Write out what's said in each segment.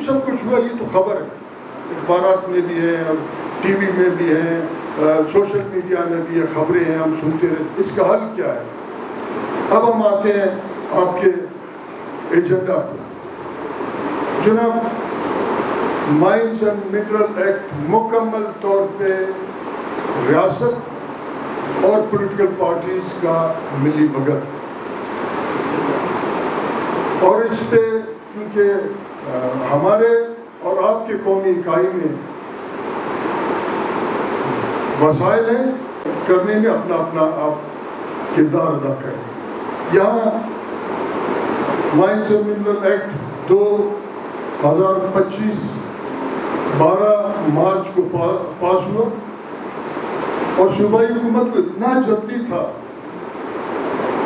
سب کچھ ہوا یہ تو خبر ہے، اخبارات میں بھی ہیں، ٹی وی میں بھی ہیں، سوشل میڈیا میں بھی ہے، خبریں ہیں، ہم سنتے رہتے. اس کا حل کیا ہے؟ اب ہم آتے ہیں آپ کے ایجنڈا پر. جناب، مائنز اینڈ منرل ایکٹ مکمل طور پہ ریاست اور پولیٹیکل پارٹیز کا ملی بھگت، اور اس پہ کیونکہ ہمارے اور آپ کے قومی اکائی میں وسائل ہیں، کرنے میں اپنا اپنا آپ کردار ادا کریں. یہاں mines and mineral act 2025 12 March کو پاس ہوا، اور صوبائی حکومت کو اتنا جلدی تھا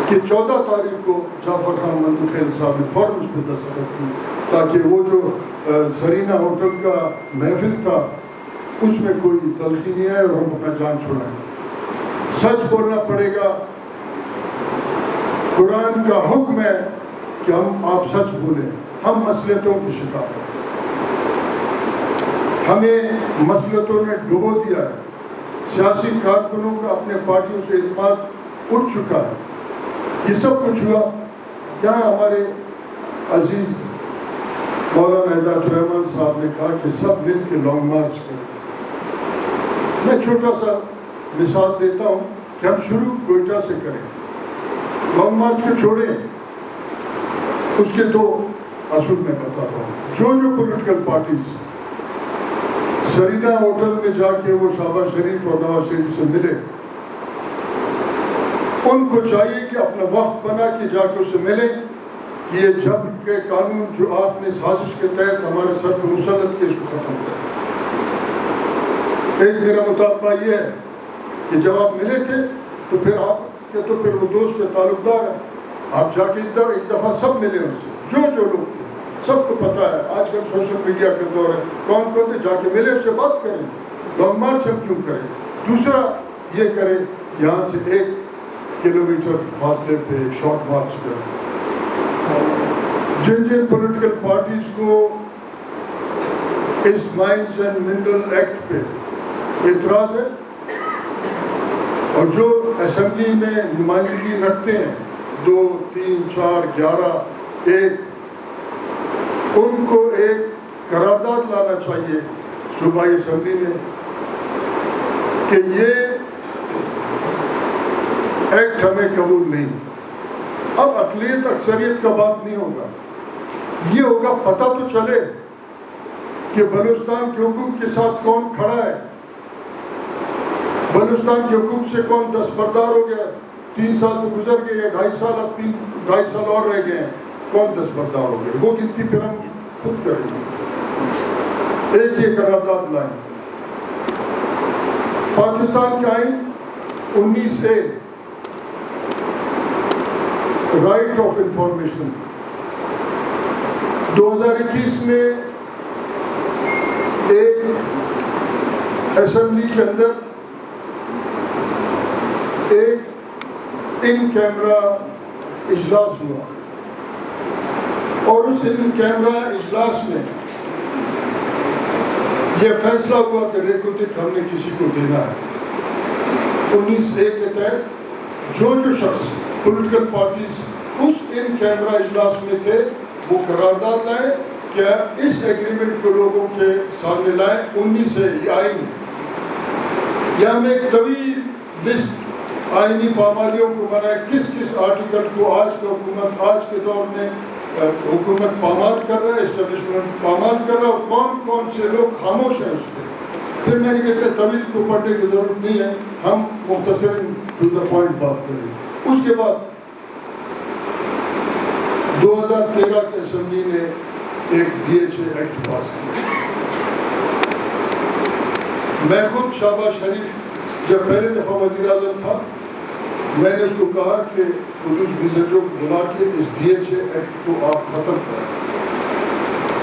کہ 14 تاریخ کو جعفر خان مندوخیل صاحب نے فوراً اس پہ دستخط کی، تاکہ وہ جو زرینہ ہوٹل کا محفل تھا اس میں کوئی تلخی نہیں آئے اور ہم اپنا جان چھوڑائیں. سچ بولنا پڑے گا. قرآن کا حکم ہے کہ آپ سچ بولیں. ہم مصلحتوں کی شکار ہیں، ہمیں مصلحتوں نے ڈبو دیا ہے. سیاسی کارکنوں کا اپنے پارٹیوں سے اعتماد اٹھ چکا ہے. یہ سب کچھ ہوا یہاں ہمارے عزیز مولانا ہدایت الرحمان صاحب نے کہا کہ سب مل کے لانگ مارچ کریں. میں چھوٹا سا مثال دیتا ہوں کہ ہم شروع کوئٹہ سے کریں. لانگ مارچ کو چھوڑیں، اس کے 2 اصول میں بتاتا ہوں. جو پولیٹیکل پارٹیز زرینہ ہوٹل میں جا کے وہ شہباز شریف اور نواز شریف سے ملے، ان کو چاہیے کہ اپنا وفد بنا کے جا کے اس سے ملیں کہ یہ جبر کے قانون جو آپ نے سازش کے تحت ہمارے سر کو مسلط کیا اس کو ختم کریں. ایک میرا مطالبہ یہ ہے کہ جب آپ ملے تھے تو پھر وہ دوست سے تعلق دار ہیں، آپ جا کے ایک دفعہ سب ملے ان سے، جو لوگ تھے. سب کو پتا ہے آج کل سوشل میڈیا کا دور ہے، کون تھے، جا کے ملے، اس سے بات کریں. لانگ مارچ ہم کیوں کریں؟ دوسرا یہ کریں یہاں سے 1 کلومیٹر فاصلے پہ ایک شارٹ مارچ کریں. جن پولیٹیکل پارٹیز کو اس مائنز اینڈ منرل ایکٹ پہ اعتراض ہے اور جو اسمبلی میں نمائندگی رکھتے ہیں 2 3 4 11 1، ان کو ایک قرارداد لانا چاہیے صوبائی اسمبلی میں کہ یہ ایکٹ ہمیں قبول نہیں. اب اقلیت اکثریت کا بات نہیں ہوگا، یہ ہوگا پتہ تو چلے کہ بلوچستان کے حقوق کے ساتھ کون کھڑا ہے، بلوچستان کے حقوق سے کون دستبردار ہو گیا. 3 سال تو گزر گئے یا 2.5 سال، اب 2.5 سال اور رہ گئے ہیں، کون دستبردار ہو گئے، وہ گنتی پھر ہم خود کریں گے. ایک یہ قرارداد لائیں. پاکستان کے آئین 19A رائٹ آف انفارمیشن 2021 میں ایک اسمبلی کے اندر ایک ان کیمرہ اجلاس ہوا، اور اس ان کیمرہ اجلاس میں یہ فیصلہ ہوا کہ ریکوٹک ہم نے کسی کو دینا ہے. 19A کے تحت جو شخص پولیٹیکل پارٹیز اس ان کیمرہ اجلاس میں تھے وہ قرارداد لائیں کہ اس ایگریمنٹ کو لوگوں کے سامنے لائیں. 19A یہ آئین، یہاں میں ایک طویل لسٹ آئینی پامالیوں کو بنائے، کس آرٹیکل کو آج کا حکومت آج کے دور میں حکومت پامال کر رہا ہے، اسٹیبلشمنٹ پامال کر رہا ہے، اور کون سے لوگ خاموش ہیں اس پہ. پھر میں نے کہا طویل کو پڑھنے کی ضرورت نہیں ہے، ہم مختصر ٹو دا پوائنٹ بات کریں. اس کے بعد 2013 کے اسمبلی نے ایک DHA ایکٹ پاس کیا. میں خود شہباز شریف جب پہلے دفعہ وزیر اعظم تھا، میں نے اس کو کہا کہ قدس وزیر بلا کے اس DHA ایکٹ کو آپ ختم کریں.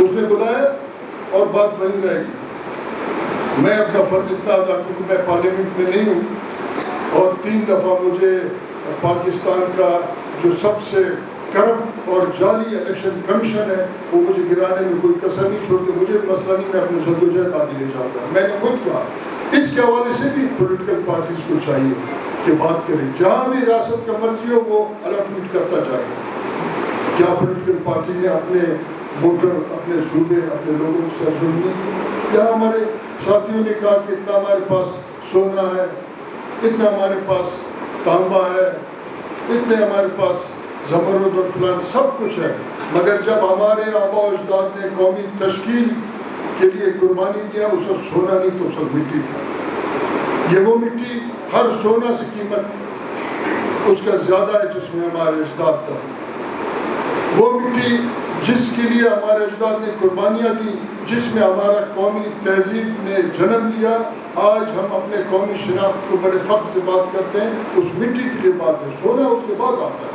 اس نے بلایا اور بات وہیں رہ گئی. میں اپنا فرض اتنا ادا کیونکہ میں پارلیمنٹ میں نہیں ہوں، اور 3 دفعہ مجھے پاکستان کا جو سب سے کرپٹ اور جعلی الیکشن کمیشن ہے وہ مجھے گرانے میں کوئی کسر نہیں چھوڑتے. مجھے مسئلہ نہیں, میں اپنے جدوجہد آگے لے جاؤں گا. میں نے خود کہا اس کے حوالے سے بھی پولیٹیکل پارٹیز کو چاہیے کہ بات کریں, جہاں بھی ریاست کا مرضی ہو وہ الاٹمنٹ کرتا جائے. کیا پولیٹیکل پارٹی نے اپنے ووٹر, اپنے صوبے, اپنے لوگوں سے ظلم نہیں کیا؟ کیا ہمارے ساتھیوں نے کہا کہ اتنا ہمارے پاس سونا ہے, اتنا ہمارے پاس تانبا ہے, اتنے ہمارے پاس زمرد اور فلان سب کچھ ہے, مگر جب ہمارے آبا و اجداد نے قومی تشکیل کے لیے قربانی دیا اس وقت سونا نہیں تو سب مٹی تھا. یہ وہ مٹی ہر سونا سے قیمت اس کا زیادہ ہے جس میں ہمارے اجداد دفن. وہ مٹی جس کے لیے ہمارے اجداد نے قربانیاں دی, جس میں ہمارا قومی تہذیب نے جنم لیا, آج ہم اپنے قومی شناخت کو بڑے فخر سے بات کرتے ہیں, اس مٹی کے لیے بات ہے. سونا اس کے بعد آتا ہے,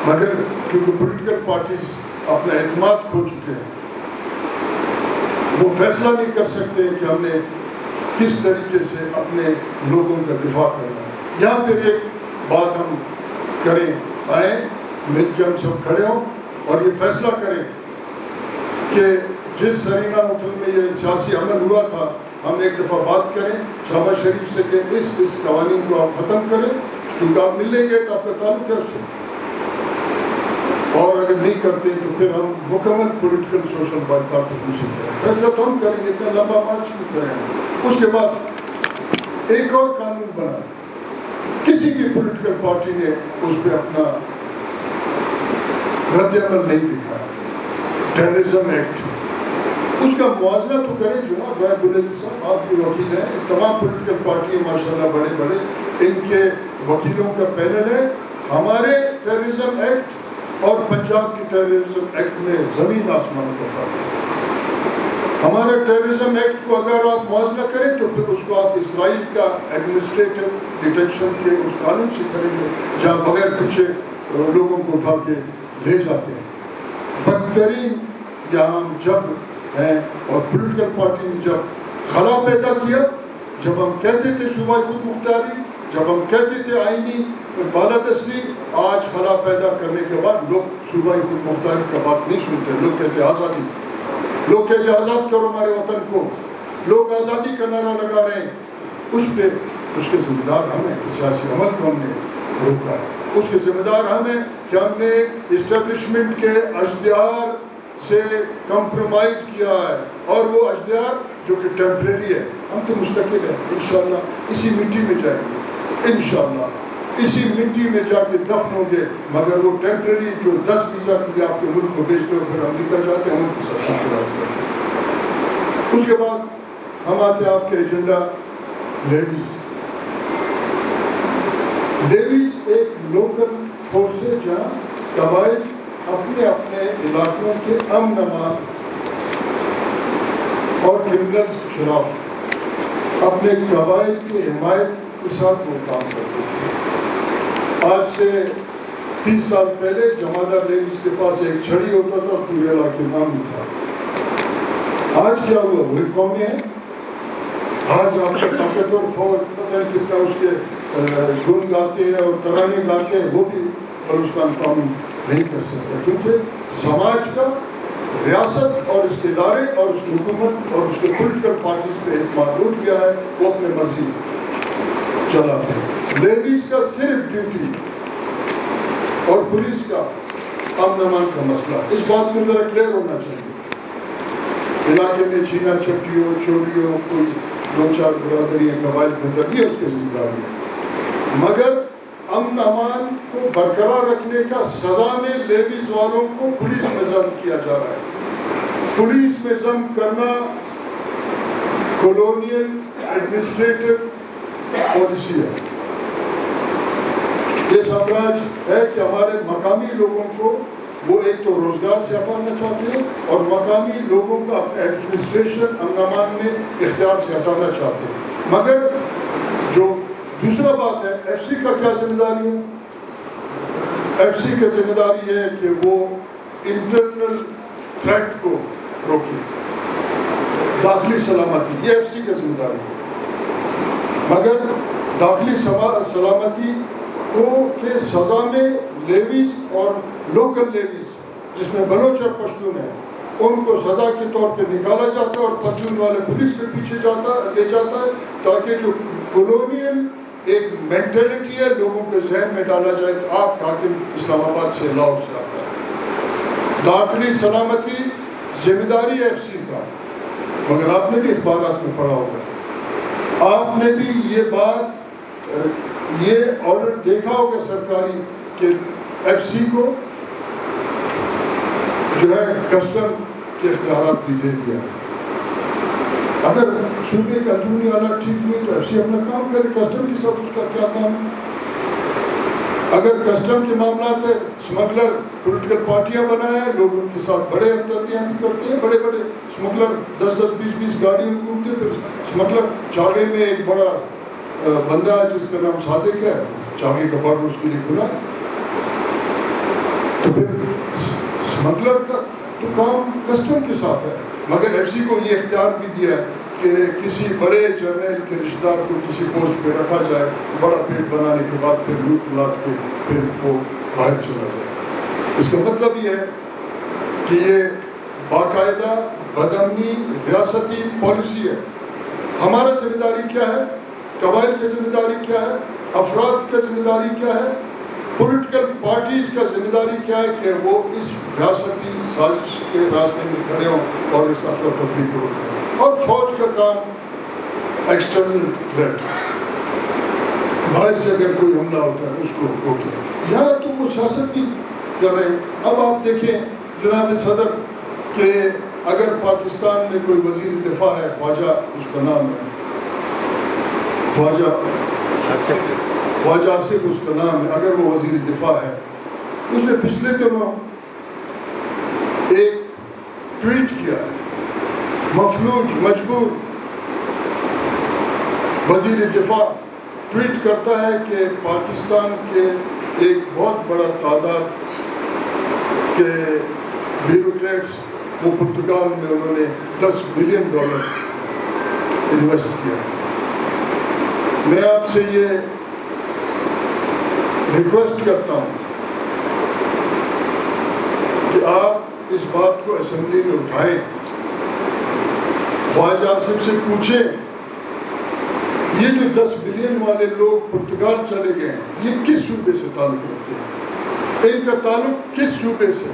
مگر کیونکہ پولیٹیکل پارٹیز اپنا اعتماد کھو چکے ہیں, وہ فیصلہ نہیں کر سکتے کہ ہم نے کس طریقے سے اپنے لوگوں کا دفاع کرنا ہے. یہاں پھر ایک بات ہم کریں, آئیں مل کے ہم سب کھڑے ہوں اور یہ فیصلہ کریں کہ جس سرینا ہوٹل میں یہ سیاسی عمل ہوا تھا, ہم ایک دفعہ بات کریں شہباز شریف سے کہ اس قوانین کو آپ ختم کریں, کیونکہ آپ ملیں گے تو آپ کا تعلق کیا سو, اور اگر نہیں کرتے تو پھر ہم مکمل پولیٹیکل سوشل بائیکاٹ کریں. فیصلہ تو ہم کریں گے, اتنا لمبا مارچ بھی کریں گے. اس کے بعد ایک اور قانون بنا, کسی بھی پولیٹیکل پارٹی نے اس پہ اپنا رد عمل نہیں دکھایا. ٹیررزم ایکٹ, اس کا موازنہ تو کریں. جناب رائے بلند صاحب آپ کے وکیل ہیں, تمام پولیٹیکل پارٹی ماشاءاللہ بڑے بڑے, ان کے وکیلوں کا پینل ہے. ہمارے ٹیررزم ایکٹ اور پنجاب کی ٹیررزم ایکٹ میں زمین آسمان کا فرق ہے. ہمارے ٹیررزم ایکٹ کو اگر آپ موازنہ کریں تو پھر اس کو آپ اسرائیل کا ایڈمنسٹریٹو ڈیٹیکشن کے اس قانون سے کریں گے جہاں بغیر پیچھے لوگوں کو اٹھا کے لے جاتے ہیں. بدترین یہاں جب ہیں, اور پولیٹیکل پارٹی نے جب خلا پیدا کیا, جب ہم کہتے تھے صوبائی خود مختاری, جب ہم کہتے تھے آئینی بالادستی, آج خلا پیدا کرنے کے بعد لوگ صوبائی خود مختاری کا بات نہیں سنتے. لوگ کہتے آزادی, لوگ کہتے آزاد کرو ہمارے وطن کو, لوگ آزادی کا نعرہ لگا رہے ہیں. اس کے ذمہ دار ہم ہیں کہ سیاسی عمل کو ہم نے روکا ہے. اس کے ذمہ دار ہم ہیں کہ ہم نے اسٹیبلشمنٹ کے اشتہار سے کمپرومائز کیا ہے, اور وہ اشتہار جو کہ ٹیمپریری ہے. ہم تو مستقل ہیں, انشاءاللہ اسی مٹی میں جائیں گے, انشاءاللہ اسی مٹی میں جا کے دفن ہوں گے. مگر وہ ٹیمپریری جو 10 ویزا کے لیے آپ کے ملک کو بھیجتے ہو پھر امریکہ جاتے ہیں, ان کی سب کو راض کرتے ہیں. اس کے بعد ہم آتے ہیں آپ کے ایجنڈا لیویز. لیویز ایک لوکل فورس ہے جہاں قبائل اپنے اپنے علاقوں کے امن امان اور کرمنلز کے خلاف اپنے قبائل کی حمایت کے ساتھ وہ کام کرتے تھے. آج سے 30 سال پہلے جمادار لیویز کے پاس ایک چھڑی ہوتا تھا, پورے علاقے میں امن تھا. آج کیا ہوا, وہی قومیں ہیں. آج آپ کا طاقتور فوج پتہ ہے کتنا اس کے گن گاتے ہیں اور ترانے گاتے ہیں, وہ بھی بلوچستان قوم نہیں کر سکتا, کیونکہ سماج کا ریاست اور اس کے ادارے اور اس کی حکومت اور اس کے پولیٹیکل پارٹیز پہ اعتماد اٹھ گیا ہے, وہ اپنے مرضی چلاتے ہیں. لیویز کا صرف ڈیوٹی اور پولیس کا امن امان کا مسئلہ, اس بات میں ذرا کلیئر ہونا چاہیے. علاقے میں چھینا چھپٹی ہو, چوری ہو, کوئی 2-4 برادری قبائل بندر بھی ہے, اس کے ذمہ داری ہے. مگر امن امان کو برقرار رکھنے کا سزا میں لیویز والوں کو پولیس میں ضم کیا جا رہا ہے. پولیس میں ضم کرنا کولونیل ایڈمنسٹریٹو پالیسی ہے. یہ سامراج ہے کہ ہمارے مقامی لوگوں کو وہ ایک تو روزگار سے ہٹانا چاہتے ہیں, اور مقامی لوگوں کا اپنے ایڈمنسٹریشن امن امان میں اختیار سے ہٹانا چاہتے ہیں. مگر جو دوسرا بات ہے, ایف سی کا کیا ذمہ داری ہے؟ ایف سی کا ذمہ داری ہے کہ وہ انٹرنل تھریٹ کو روکے, داخلی سلامتی, یہ ایف سی کا ذمہ داری ہے. مگر داخلی سلامتی کو کہ سزا میں لیویز اور لوکل لیویز جس میں بلوچ اور پشتون ہیں ان کو سزا کے طور پہ نکالا جاتا ہے اور پشتون والے پولیس کے پیچھے لے جاتا ہے تاکہ جو کولونیل ایک مینٹلٹی ہے لوگوں کے ذہن میں ڈالا جائے کہ آپ حاکم اسلام آباد سے لاہور سے آتا ہے. داخلی سلامتی ذمہ داری ایف سی کا, مگر آپ نے بھی اخبارات میں پڑھا ہوگا, آپ نے بھی یہ بات یہ آرڈر دیکھا ہوگا سرکاری کہ ایف سی کو جو ہے کسٹم کے اختیارات بھی دے دیا. اگر صوبے کا اندرونی حالات ٹھیک ہوئی تو ایف سی اپنا کام کرے, کسٹم کے ساتھ اس کا کیا کام ہے. اگر کسٹم کے معاملات ہے, اسمگلر پولیٹیکل پارٹیاں بنائے ہیں, لوگ ان کے ساتھ بڑے ہمدردیاں بھی کرتے ہیں, بڑے بڑے اسمگلر 10-20 گاڑیوں میں گھومتے ہیں. پھر اسمگلر چاغے میں ایک بڑا بندہ ہے جس کا نام صادق ہے, چاغے کا بارڈر اس کے لیے کھلا, تو پھر اسمگلر کا تو کام کسٹم کے ساتھ ہے. مگر ایف سی کو یہ اختیار بھی دیا ہے کہ کسی بڑے جرنیل کے رشتہ دار کو کسی پوسٹ پہ رکھا جائے, بڑا پیٹ بنانے کے بعد پھر لوٹ لاٹ کے پھر وہ باہر چلا جائے. اس کا مطلب یہ ہے کہ یہ باقاعدہ بدامنی ریاستی پالیسی ہے. ہمارا ذمہ داری کیا ہے, قبائل کی ذمہ داری کیا ہے, افراد کی ذمہ داری کیا ہے, پولیٹیکل پارٹیز کا ذمہ داری کیا ہے کہ وہ اس ریاستی سازش کے راستے میں کھڑے ہوں اور اس افراتفری کو روکیں. اور فوج کا کام ایکسٹرنل تھریٹ, باہر سے اگر کوئی حملہ ہوتا ہے اس کو روکیں. یہاں تو وہ سیاست بھی کر رہے ہیں. اب آپ دیکھیں جناب صدر کہ اگر پاکستان میں کوئی وزیر دفاع ہے, خواجہ اس کا نام ہے, خواجہ آصف اس کا نام ہے, اگر وہ وزیر دفاع ہے, اس نے پچھلے دنوں ایک ٹویٹ کیا, مفلوج مجبور وزیر دفاع ٹویٹ کرتا ہے کہ پاکستان کے ایک بہت بڑا تعداد کے بیوروکریٹس وہ پرتگال میں انہوں نے $10 بلین انویسٹ کیا. میں آپ سے یہ ریکویسٹ کرتا ہوں کہ آپ اس بات کو اسمبلی میں اٹھائیں, خواجہ آصف سے پوچھیں یہ جو 10 بلین والے لوگ پرتگال چلے گئے ہیں یہ کس صوبے سے تعلق رکھتے ہیں, ان کا تعلق کس صوبے سے,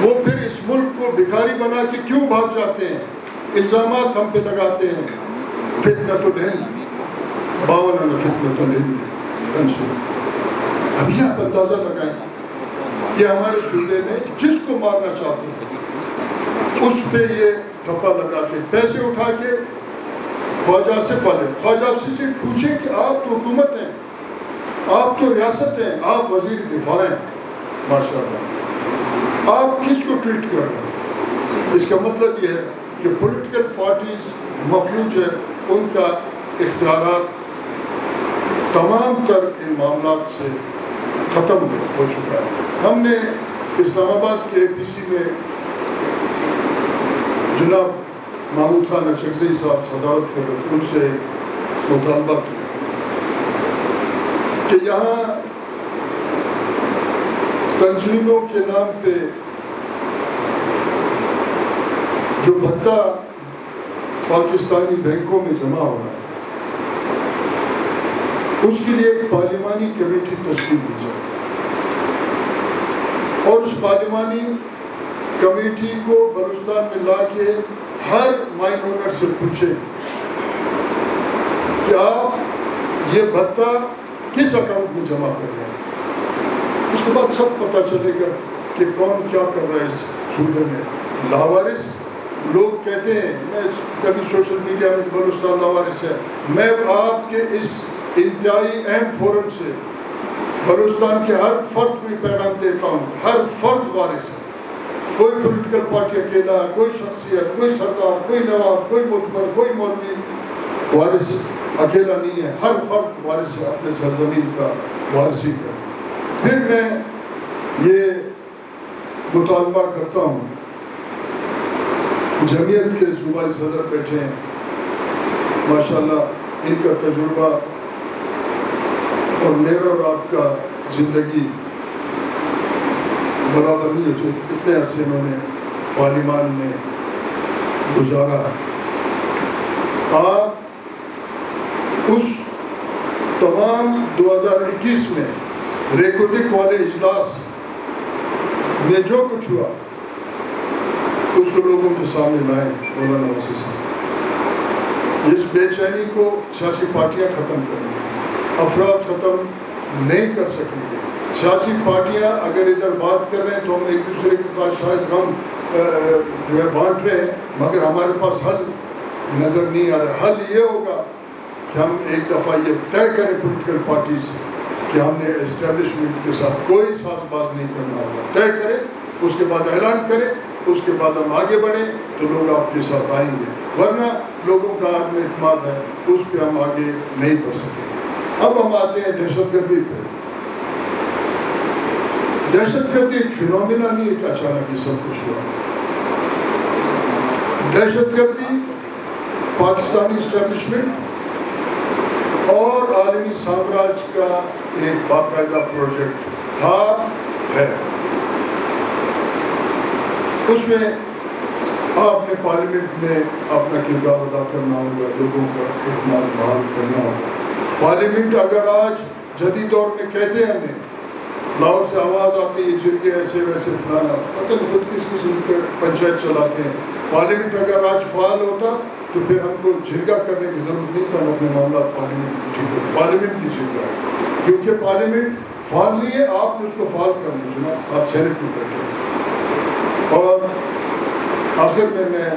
وہ پھر اس ملک کو بھکاری بنا کے کیوں بھاگ جاتے ہیں, الزامات ہم پہ لگاتے ہیں, فتنۃ الہند 52 فتنۃ الہند. ابھی آپ اندازہ لگائیں کہ ہمارے صوبے میں جس کو مارنا چاہتے ہیں اس پہ یہ ٹھپا لگاتے, پیسے اٹھا کے خواجہ آصف والے. خواجہ آصف سے پوچھیں کہ آپ تو حکومت ہیں, آپ تو ریاست ہیں, آپ وزیر دفاع ہیں, ماشاء اللہ, آپ کس کو ٹویٹ کر رہے ہیں؟ اس کا مطلب یہ ہے کہ پولیٹیکل پارٹیز مفلوج ہیں, ان کا اختیارات تمام تر ان معاملات سے ختم ہو چکا ہے. ہم نے اسلام آباد کے پی سی میں جناب محمود خان اچکزئی صاحب صدارت کر رہے تھے, ان سے مطالبہ کیا کہ یہاں تنظیموں کے نام پہ جو بھتہ پاکستانی بینکوں میں جمع ہو رہا ہے اس کے لیے ایک پارلیمانی کمیٹی تشکیل دی جائے, اور اس پارلیمانی کمیٹی کو بلوچستان میں لا کے ہر مائن اونر سے پوچھیں کہ آپ یہ بھتہ کس اکاؤنٹ میں جمع کر رہے ہیں. اس کے بعد سب پتہ چلے گا کہ کون کیا کر رہا ہے اس صوبے میں. لاوارث لوگ کہتے ہیں, میں کبھی سوشل میڈیا میں بلوچستان لاوارث ہے, میں آپ کے اس انتہائی اہم فورم سے بلوچستان کے ہر فرد کو پیغام دیتا ہوں, ہر فرد وارث ہے. کوئی پولیٹیکل پارٹی اکیلا, کوئی شخصیت, کوئی سردار, کوئی نواب, کوئی معتبر, کوئی مولوی وارث اکیلا نہیں ہے, ہر فرد وارث ہے اپنے سرزمین کا, وارثی کا. پھر میں یہ مطالبہ کرتا ہوں, جمعیت کے صوبائی صدر بیٹھے ہیں ماشاءاللہ, ان کا تجربہ اور میرا اور آپ کا زندگی برابر نہیں ہو سکتی. اتنے عرصے انہوں نے پارلیمان میں گزارا. آپ اس تمام 2021 میں ریکوٹک والے اجلاس میں جو کچھ ہوا اس کو لوگوں کے سامنے لائیں. مولانا واسع صاحب اس بے چینی کو سیاسی پارٹیاں ختم کریں گے, افراد ختم نہیں کر سکیں گے. سیاسی پارٹیاں اگر ادھر بات کر رہے ہیں تو ہم ایک دوسرے کے ساتھ شاید غم جو ہے بانٹ رہے ہیں, مگر ہمارے پاس حل نظر نہیں آ رہا. حل یہ ہوگا کہ ہم ایک دفعہ یہ طے کریں پولیٹیکل پارٹیز کہ ہم نے اسٹیبلشمنٹ کے ساتھ کوئی ساز باز نہیں کرنا ہوگا. طے کریں, اس کے بعد اعلان کریں, اس کے بعد ہم آگے بڑھیں تو لوگ آپ کے ساتھ آئیں گے. ورنہ لوگوں کا عدم اعتماد ہے, اس پہ ہم آگے نہیں بڑھ سکیں. اب ہم آتے ہیں دہشت گردی پہ. دہشت گردی ایک فینومینا نہیں ہے کہ اچانک یہ سب کچھ ہوا. دہشت گردی پاکستانی اسٹیبلشمنٹ اور عالمی سامراج کا ایک باقاعدہ پروجیکٹ تھا, ہے. اس میں آپ نے پارلیمنٹ میں اپنا کردار ادا کرنا ہوگا, لوگوں کا اعتماد بحال کرنا ہوگا. پارلیمنٹ اگر آج جدید دور میں کہتے ہیں ہمیں, لاہور سے آواز آتی ہے جرگے ایسے ویسے فلانا, پتہ نہیں خود کس قسم کے پنچایت چلاتے ہیں. پارلیمنٹ اگر آج فعال ہوتا تو پھر ہم کو جرگہ کرنے کی ضرورت نہیں تھا. ہم اپنے معاملات پارلیمنٹ کی جرگہ ہے, کیونکہ پارلیمنٹ فعال نہیں ہے. آپ نے اس کو فعال کرنا چنا, آپ سینٹ میں بیٹھے. اور آخر میں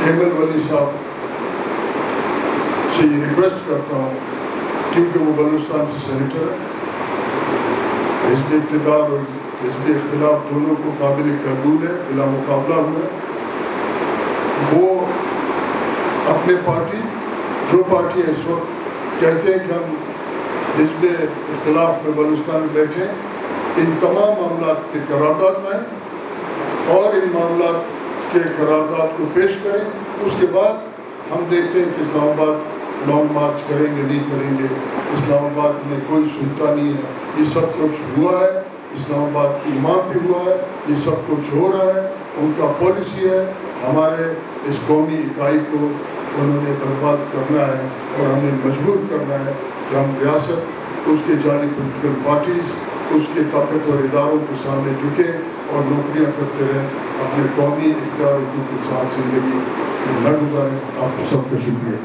ایمل ولی صاحب سے یہ ریکویسٹ کرتا ہوں, کیونکہ وہ بلوچستان سے سینیٹر ہے, حزب اقتدار اور حزب اختلاف دونوں کو قابل قبول ہے, بلا مقابلہ ہوئے. وہ اپنے پارٹی جو پارٹی اس وقت کہتے ہیں کہ ہم حزب اختلاف میں بلوچستان میں بیٹھے, ان تمام معاملات پہ قرارداد لائیں اور ان معاملات کے قرارداد کو پیش کریں. اس کے بعد ہم دیکھتے ہیں کہ اسلام آباد لانگ مارچ کریں گے نہیں کریں گے. اسلام آباد میں کوئی سلطہ نہیں ہے, یہ سب کچھ ہوا ہے, اسلام آباد کی امام پہ ہوا ہے, یہ سب کچھ ہو رہا ہے. ان کا پالیسی ہے ہمارے اس قومی اکائی کو انہوں نے برباد کرنا ہے اور ہمیں مجبور کرنا ہے کہ ہم ریاست, اس کے جعلی پولیٹیکل پارٹیز, اس کے طاقتور اداروں کے سامنے جھکیں اور نوکریاں کرتے رہیں, اپنے قومی اختیار حقوق کے ساتھ زندگی نہ گزاریں. آپ سب کا شکریہ.